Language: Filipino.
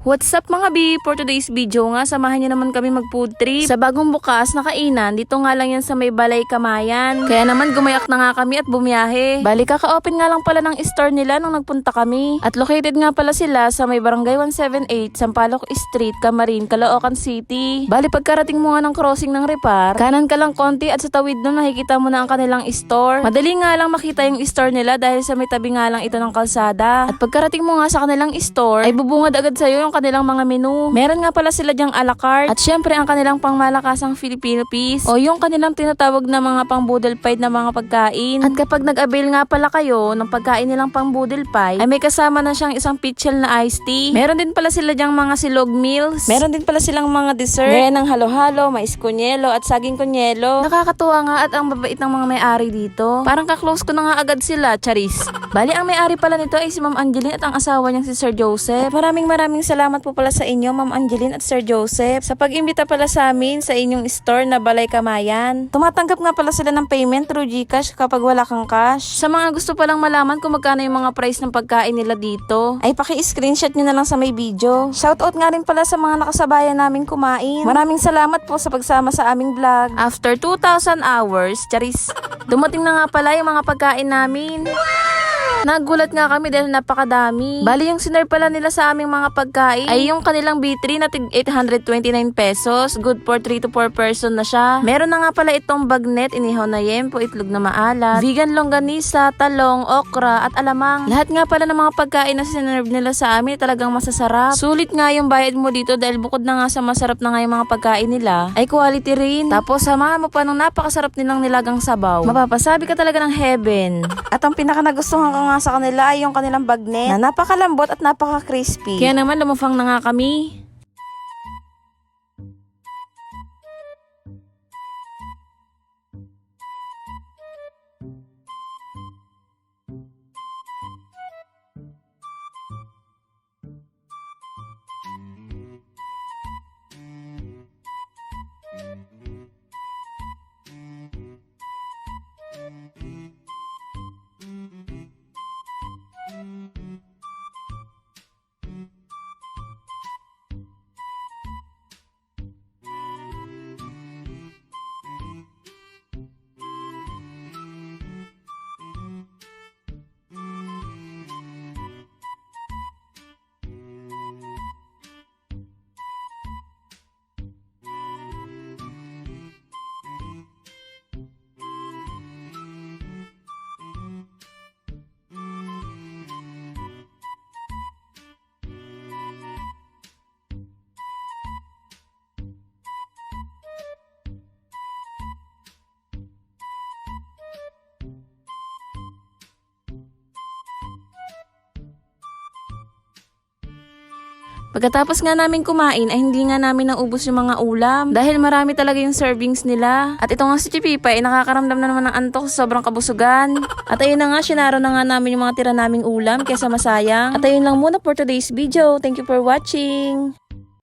What's up mga B? For today's video nga, samahan niyo naman kami mag food trip sa bagong bukas na kainan. Dito nga lang yan sa may Balay Kamayan. Kaya naman gumayak na nga kami at bumiyahe. Bali kaka-open nga lang pala ng store nila nung nagpunta kami. At located nga pala sila sa may Barangay 178, Sampaloc Street, Camarin, Caloocan City. Bali pagkarating mo nga ng crossing ng Repar, kanan ka lang konti at sa tawid nun nakikita mo na ang kanilang store. Madali nga lang makita yung store nila dahil sa may tabi nga lang ito ng kalsada. At pagkarating mo nga sa kanilang store, ay bubungad agad sa'yo yung kanilang mga menu. Meron nga pala sila dyang a la carte at syempre ang kanilang pangmalakasang Filipino piece o yung kanilang tinatawag na mga pang boodle pie na mga pagkain. At kapag nag-avail nga pala kayo ng pagkain nilang pang boodle pie, ay may kasama na siyang isang pitchel na iced tea. Meron din pala sila dyang mga silog meals. Meron din pala silang mga dessert. Gaya ng halo-halo, mais kunyelo at saging kunyelo. Nakakatuwa nga at ang babait ng mga may-ari dito. Parang ka-close ko na nga agad sila, charis. Bali ang may-ari pala nito ay si Ma'am Angeline at ang asawa niyang si Sir Joseph. At maraming salamat po pala sa inyo, Ma'am Angeline at Sir Joseph, sa pag-imbita pala sa amin sa inyong store na Balay Kamayan. Tumatanggap nga pala sila ng payment through GCash kapag wala kang cash. Sa mga gusto palang malaman kung magkano yung mga price ng pagkain nila dito, ay paki-screenshot nyo na lang sa may video. Shoutout nga rin pala sa mga nakasabayan namin kumain. Maraming salamat po sa pagsama sa aming vlog. After 2,000 hours, charis, dumating na nga pala yung mga pagkain namin. Nagulat nga kami dahil napakadami. Bali yung sinerve pala nila sa aming mga pagkain ay yung kanilang B3 na tig 829 pesos. Good for 3 to 4 person na siya. Meron na nga pala itong bagnet, inihaw na yempo, itlog na maalat, vegan longganisa, talong, okra at alamang. Lahat nga pala ng mga pagkain na sinerve nila sa amin talagang masasarap. Sulit nga yung bayad mo dito dahil bukod na nga sa masarap na nga yung mga pagkain nila, ay quality rin. Tapos samahan mo pa ng napakasarap nilang nilagang sabaw. Mapapasabi ka talaga ng heaven. At ang pinaka nagustuhan ko nga sa kanila ay yung kanilang bagnet na napakalambot at napaka-crispy. Kaya naman lumafang na nga kami. Pagkatapos nga namin kumain ay hindi nga namin naubos yung mga ulam dahil marami talaga yung servings nila. At ito nga si Chipipa ay nakakaramdam na naman ng antok sa sobrang kabusugan. At ayun na nga, sinaro na nga namin yung mga tira naming ulam kaysa masayang. At ayun lang muna for today's video. Thank you for watching!